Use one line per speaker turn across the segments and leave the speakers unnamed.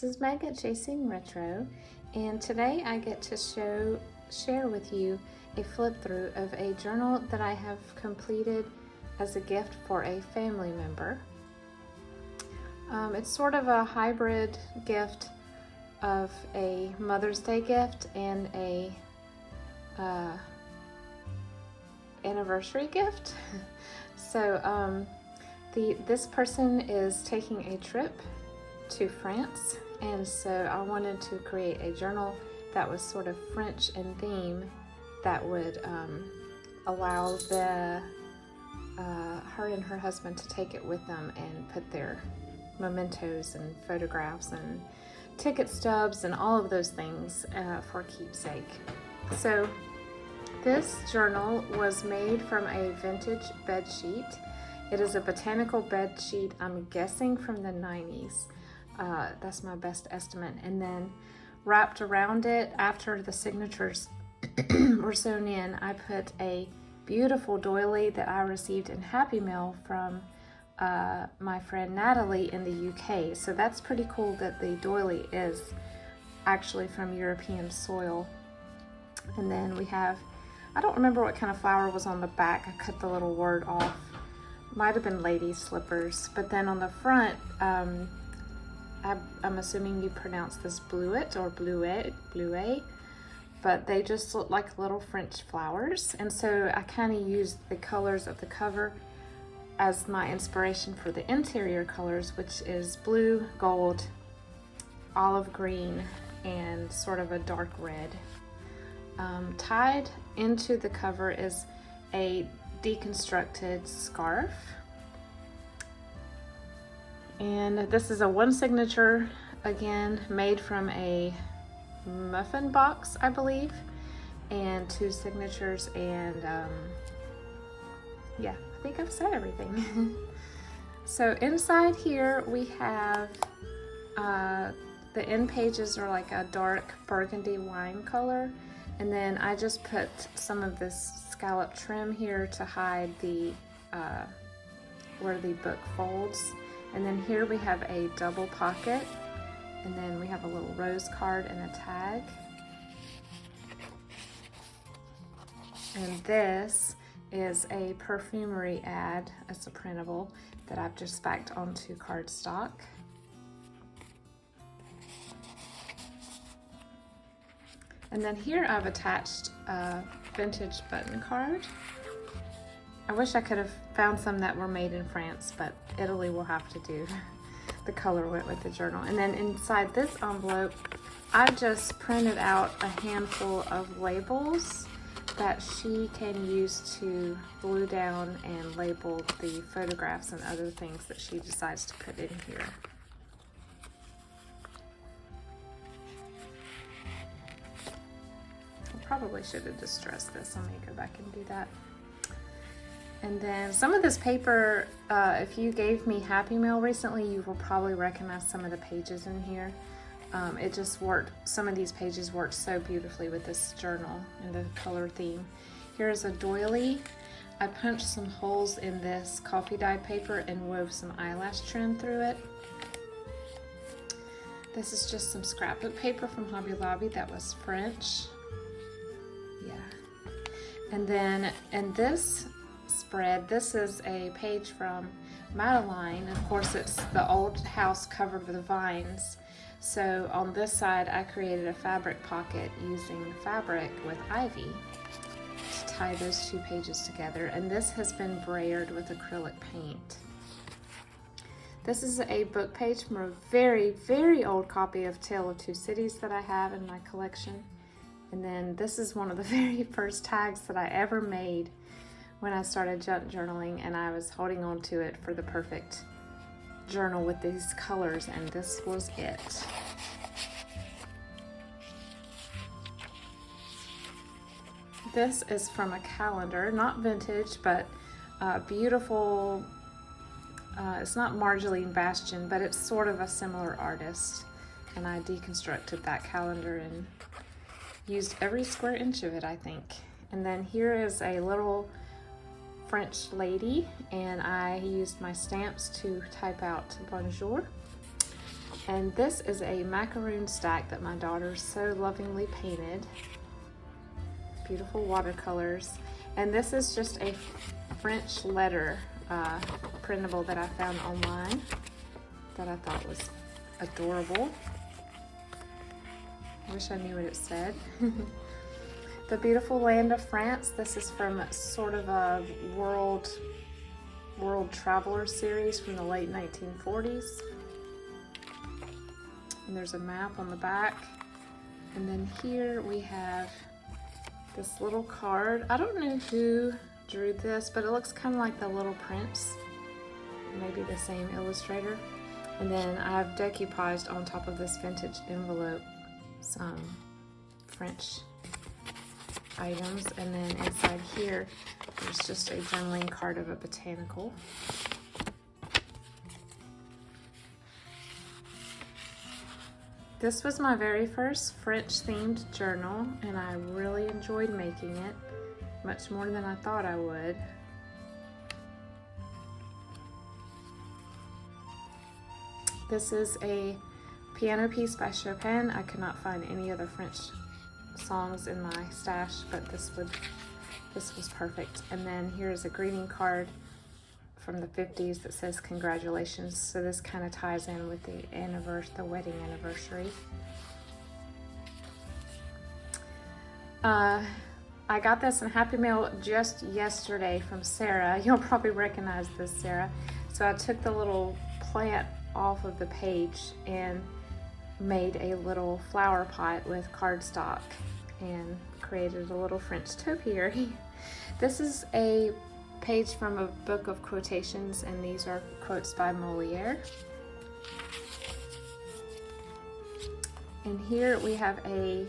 is Meg at Chasing Retro, and today I get to share with you a flip through of a journal that I have completed as a gift for a family member. It's sort of a hybrid gift of a Mother's Day gift and a anniversary gift. So this person is taking a trip to France, and so I wanted to create a journal that was sort of French in theme that would allow her and her husband to take it with them and put their mementos and photographs and ticket stubs and all of those things for keepsake. So this journal was made from a vintage bed sheet. It is a botanical bed sheet, I'm guessing from the 90s. That's my best estimate. And then wrapped around it, after the signatures were sewn in, I put a beautiful doily that I received in Happy Mail from my friend Natalie in the UK. So that's pretty cool that the doily is actually from European soil. And then we have, I don't remember what kind of flower was on the back. I cut the little word off. Might have been ladies' slippers. But then on the front, I'm assuming you pronounce this bluet or bluet, but they just look like little French flowers. And so I kind of used the colors of the cover as my inspiration for the interior colors, which is blue, gold, olive green, and sort of a dark red. Tied into the cover is a deconstructed scarf. And this is a one signature, again, made from a muffin box, I believe, and two signatures, and yeah, I think I've said everything. So inside here we have the end pages are like a dark burgundy wine color, and then I just put some of this scallop trim here to hide the where the book folds. And then here we have a double pocket, and then we have a little rose card and a tag. And this is a perfumery ad. It's a printable that I've just backed onto cardstock. And then here I've attached a vintage button card. I wish I could have found some that were made in France, but Italy will have to do. The color went with the journal. And then inside this envelope, I just printed out a handful of labels that she can use to glue down and label the photographs and other things that she decides to put in here. I probably should have distressed this. I may go back and do that. And then some of this paper, if you gave me Happy Mail recently, you will probably recognize some of the pages in here. It just worked, some of these pages worked so beautifully with this journal and the color theme. Here's a doily. I punched some holes in this coffee dyed paper and wove some eyelash trim through it. This is just some scrapbook paper from Hobby Lobby that was French. Yeah. And then in this spread, this is a page from Madeline. Of course, it's the old house covered with vines. So on this side, I created a fabric pocket using fabric with ivy to tie those two pages together. And this has been brayered with acrylic paint. This is a book page from a very, very old copy of Tale of Two Cities that I have in my collection. And then this is one of the very first tags that I ever made when I started junk journaling, and I was holding on to it for the perfect journal with these colors, and this was it. This is from a calendar, not vintage, but beautiful. It's not Marjolaine Bastion, but it's sort of a similar artist, and I deconstructed that calendar and used every square inch of it, I think. And then here is a little French lady, and I used my stamps to type out bonjour. And this is a macaroon stack that my daughter so lovingly painted. Beautiful watercolors. And this is just a French letter printable that I found online that I thought was adorable. Wish I knew what it said. The Beautiful Land of France. This is from sort of a world traveler series from the late 1940s. And there's a map on the back. And then here we have this little card. I don't know who drew this, but it looks kind of like The Little Prince. Maybe the same illustrator. And then I've decoupaged on top of this vintage envelope some French items. And then inside here, there's just a journaling card of a botanical. This was my very first French themed journal, and I really enjoyed making it, much more than I thought I would. This is a piano piece by Chopin. I could not find any other French songs in my stash, but this was perfect. And then here's a greeting card from the 50s that says congratulations. So this kind of ties in with the wedding anniversary. I got this in Happy Mail just yesterday from Sarah. You'll probably recognize this, Sarah. So I took the little plant off of the page and made a little flower pot with cardstock and created a little French topiary. This is a page from a book of quotations, and these are quotes by Moliere. And here we have a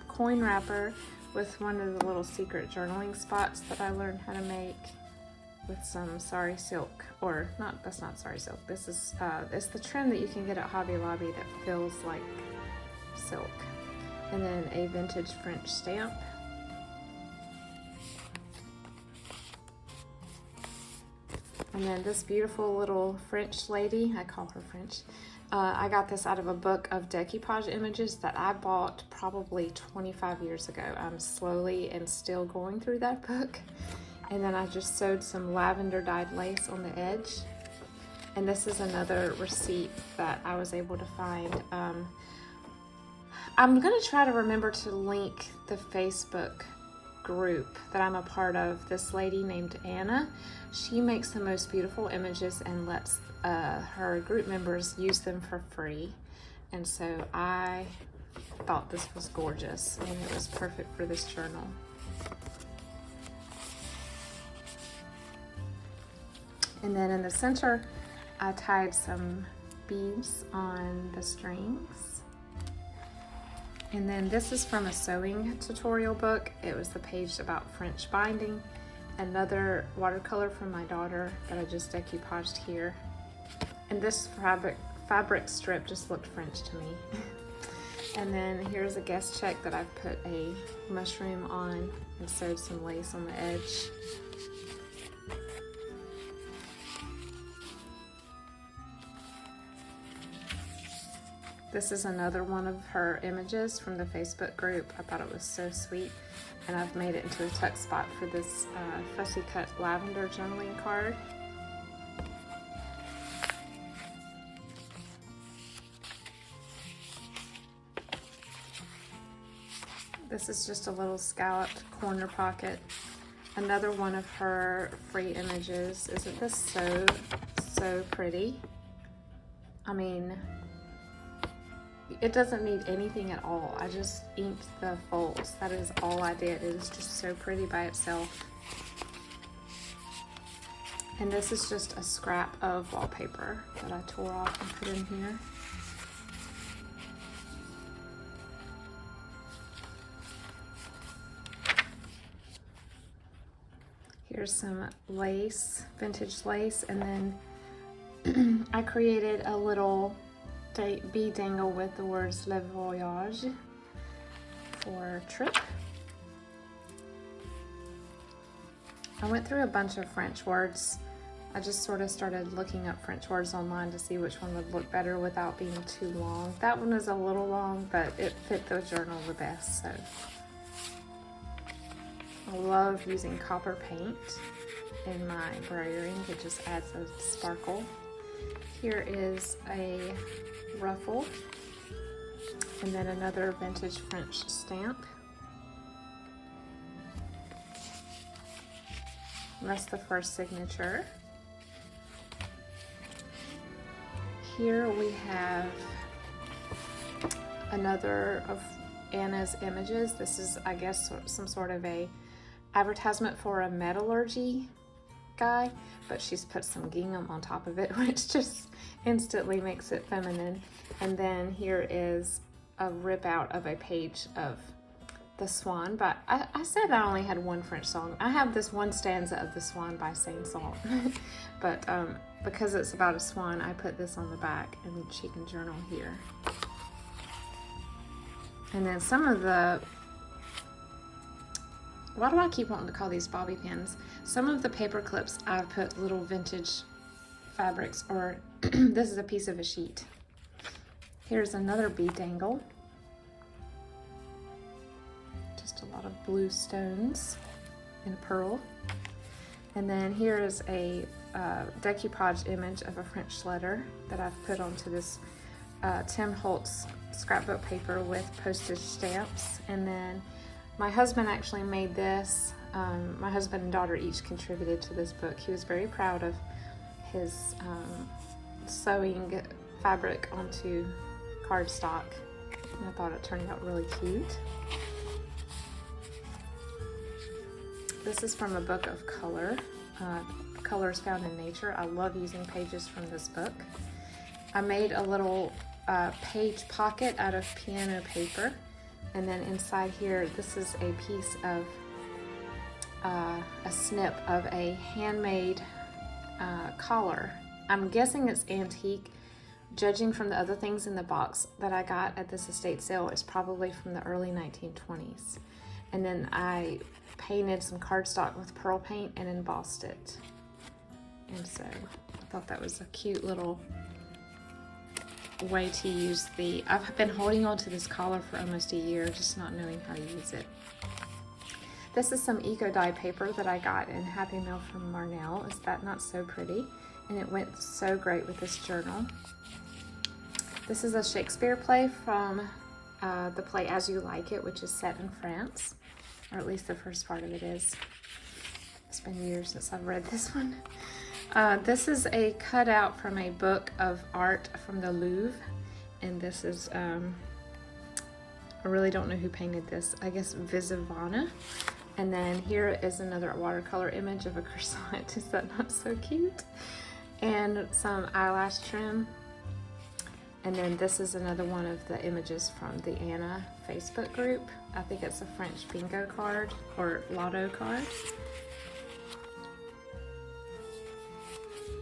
coin wrapper with one of the little secret journaling spots that I learned how to make with some sari silk, or not, that's not sari silk. This is it's the trim that you can get at Hobby Lobby that feels like silk. And then a vintage French stamp. And then this beautiful little French lady, I call her French. I got this out of a book of decoupage images that I bought probably 25 years ago. I'm slowly and still going through that book. And then I just sewed some lavender dyed lace on the edge. And this is another receipt that I was able to find. I'm gonna try to remember to link the Facebook group that I'm a part of. This lady named Anna, she makes the most beautiful images and lets her group members use them for free. And so I thought this was gorgeous and it was perfect for this journal. And then in the center, I tied some beads on the strings. And then this is from a sewing tutorial book. It was the page about French binding. Another watercolor from my daughter that I just decoupaged here. And this fabric strip just looked French to me. And then here's a guest check that I've put a mushroom on and sewed some lace on the edge. This is another one of her images from the Facebook group. I thought it was so sweet. And I've made it into a tuck spot for this fussy cut lavender journaling card. This is just a little scalloped corner pocket. Another one of her free images. Isn't this so pretty? I mean, it doesn't need anything at all. I just inked the folds. That is all I did. It is just so pretty by itself. And this is just a scrap of wallpaper that I tore off and put in here. Here's some lace, vintage lace, and then I created a little bead dangle with the words Le Voyage for trip. I went through a bunch of French words I just sort of started looking up French words online to see which one would look better without being too long. That one is a little long, but it fit the journal the best, so. I love using copper paint in my braillery. It just adds a sparkle. Here is a ruffle, and then another vintage French stamp. And that's the first signature. Here we have another of Anna's images. This is, I guess, some sort of a advertisement for a metallurgy guy, but she's put some gingham on top of it, which just instantly makes it feminine. And then here is a rip out of a page of The Swan, but I said I only had one French song. I have this one stanza of The Swan by Saint Saul, but because it's about a swan, I put this on the back, and she can journal here. And then some of the, why do I keep wanting to call these bobby pins? Some of the paper clips I've put little vintage fabrics, or this is a piece of a sheet. Here's another bead dangle. Just a lot of blue stones and pearl. And then here is a decoupage image of a French letter that I've put onto this Tim Holtz scrapbook paper with postage stamps. And then my husband actually made this. My husband and daughter each contributed to this book. He was very proud of his sewing fabric onto cardstock, and I thought it turned out really cute. This is from a book of color, Colors Found in Nature. I love using pages from this book. I made a little page pocket out of piano paper, and then inside here, this is a piece of a snip of a handmade collar. I'm guessing it's antique. Judging from the other things in the box that I got at this estate sale, it's probably from the early 1920s. And then I painted some cardstock with pearl paint and embossed it. And so I thought that was a cute little way to use the, I've been holding on to this collar for almost a year, just not knowing how to use it. This is some eco dye paper that I got in Happy Mail from Marnell. Is that not so pretty? And it went so great with this journal. This is a Shakespeare play from the play As You Like It, which is set in France, or at least the first part of it is. It's been years since I've read this one. This is a cutout from a book of art from the Louvre, and this is, I really don't know who painted this, I guess Visivana. And then here is another watercolor image of a croissant. Is that not so cute? And some eyelash trim. And then this is another one of the images from the Anna Facebook group. I think it's a French bingo card or lotto card.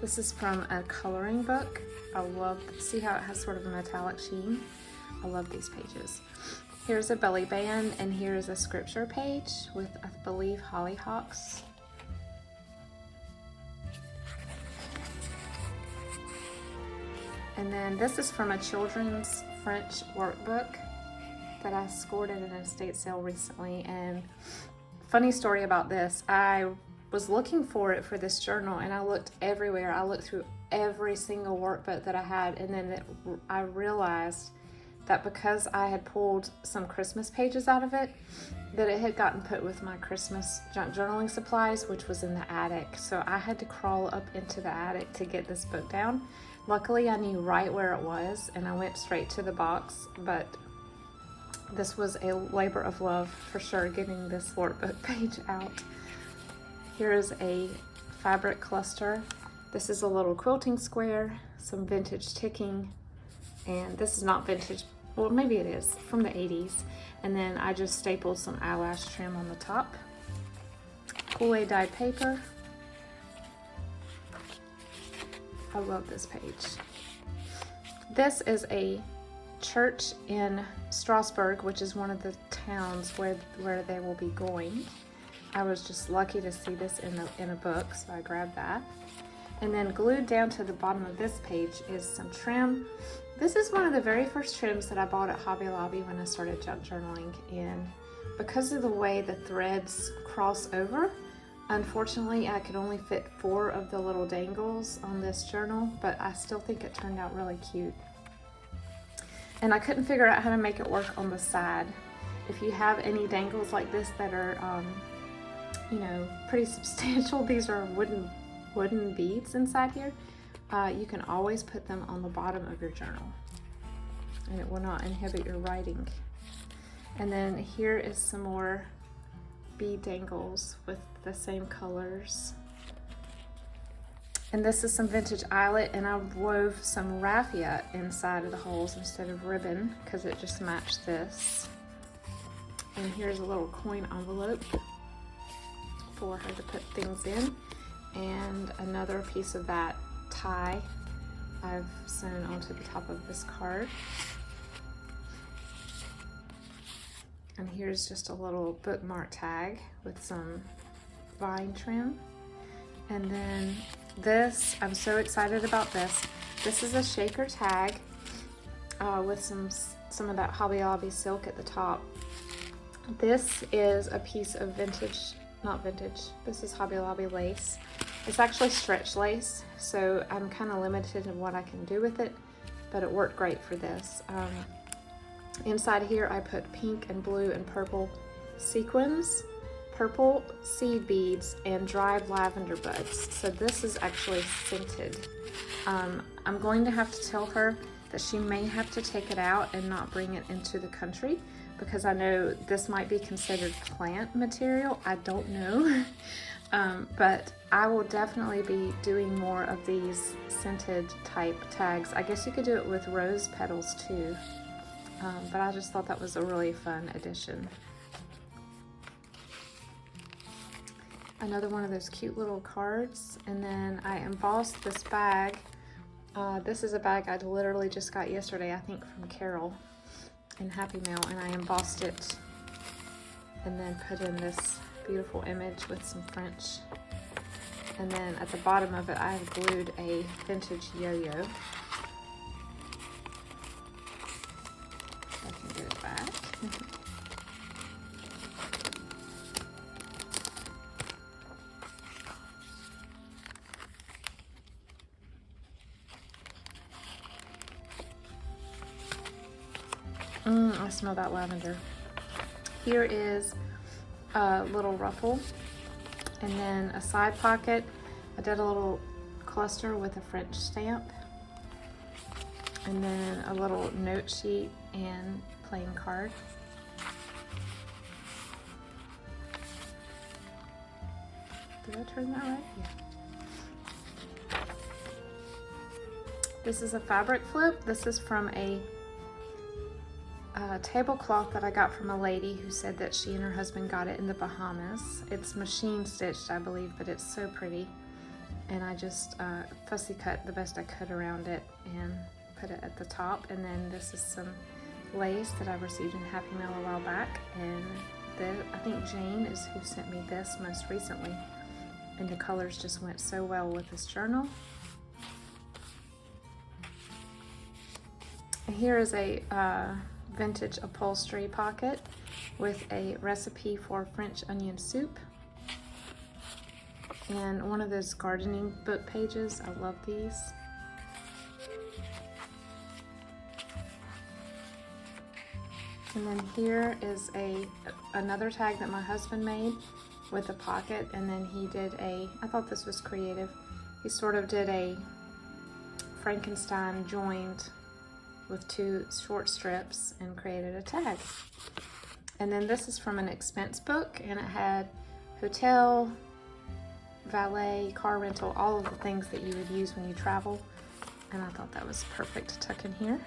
This is from a coloring book. I love, see how it has sort of a metallic sheen? I love these pages. Here's a belly band, and here's a scripture page with, I believe, hollyhocks. And then this is from a children's French workbook that I scored at an estate sale recently. And funny story about this, I was looking for it for this journal, and I looked everywhere. I looked through every single workbook that I had, and then I realized that because I had pulled some Christmas pages out of it, that it had gotten put with my Christmas journaling supplies, which was in the attic. So I had to crawl up into the attic to get this book down. Luckily, I knew right where it was, and I went straight to the box, but this was a labor of love for sure, getting this workbook page out. Here is a fabric cluster. This is a little quilting square, some vintage ticking, and this is not vintage, well, maybe it is, from the 80s. And then I just stapled some eyelash trim on the top. Kool-Aid dyed paper. I love this page. This is a church in Strasbourg, which is one of the towns where they will be going. I was just lucky to see this in a book, so I grabbed that. And then glued down to the bottom of this page is some trim. This is one of the very first trims that I bought at Hobby Lobby when I started junk journaling, and because of the way the threads cross over, unfortunately I could only fit 4 of the little dangles on this journal, but I still think it turned out really cute. And I couldn't figure out how to make it work on the side. If you have any dangles like this that are, you know, pretty substantial, these are wooden beads inside here, you can always put them on the bottom of your journal and it will not inhibit your writing. And then here is some more bead dangles with the same colors. And this is some vintage eyelet, and I wove some raffia inside of the holes instead of ribbon because it just matched this. And here's a little coin envelope for her to put things in. And another piece of that tie I've sewn onto the top of this card. And here's just a little bookmark tag with some vine trim. And then this, I'm so excited about this. This is a shaker tag with some of that Hobby Lobby silk at the top. This is a piece of vintage, not vintage, this is Hobby Lobby lace. It's actually stretch lace, so I'm kind of limited in what I can do with it, but it worked great for this. Inside here I put pink and blue and purple sequins, purple seed beads, and dried lavender buds. So this is actually scented. I'm going to have to tell her that she may have to take it out and not bring it into the country, because I know this might be considered plant material. I don't know. But I will definitely be doing more of these scented type tags. I guess you could do it with rose petals too. But I just thought that was a really fun addition. Another one of those cute little cards. And then I embossed this bag. This is a bag I literally just got yesterday, I think from Carol in Happy Mail, and I embossed it and then put in this beautiful image with some French. And then at the bottom of it I have glued a vintage yo-yo. I can get it back. I smell that lavender. Here is a little ruffle, and then a side pocket. I did a little cluster with a French stamp, and then a little note sheet and plain card. Did I turn that right? Yeah. This is a fabric flip. This is from a tablecloth that I got from a lady who said that she and her husband got it in the Bahamas. It's machine stitched, I believe, but it's so pretty. And I just fussy cut the best I could around it and put it at the top. And then this is some lace that I received in Happy Mail a while back. And I think Jane is who sent me this most recently. And the colors just went so well with this journal. And here is a vintage upholstery pocket with a recipe for French onion soup and one of those gardening book pages. I love these. And then here is another tag that my husband made with a pocket, and then he did I thought this was creative. He sort of did a Frankenstein joined with 2 short strips and created a tag. And then this is from an expense book, and it had hotel, valet, car rental, all of the things that you would use when you travel. And I thought that was perfect to tuck in here.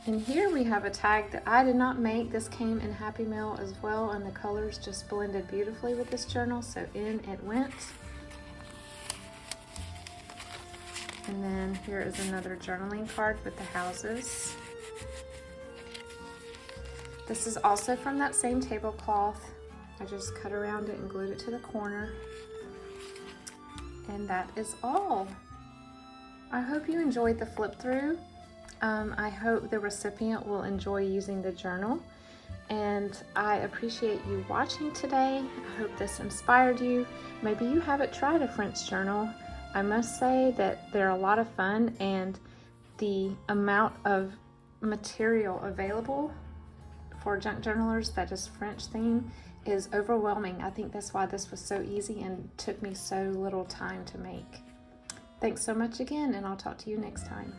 And here we have a tag that I did not make. This came in Happy Mail as well, and the colors just blended beautifully with this journal, so in it went. And then here is another journaling card with the houses. This is also from that same tablecloth, I just cut around it and glued it to the corner. And that is all. I hope you enjoyed the flip through. I hope the recipient will enjoy using the journal. And I appreciate you watching today. I hope this inspired you. Maybe you haven't tried a French journal. I must say that they're a lot of fun, and the amount of material available for junk journalers that is French theme is overwhelming. I think that's why this was so easy and took me so little time to make. Thanks so much again, and I'll talk to you next time.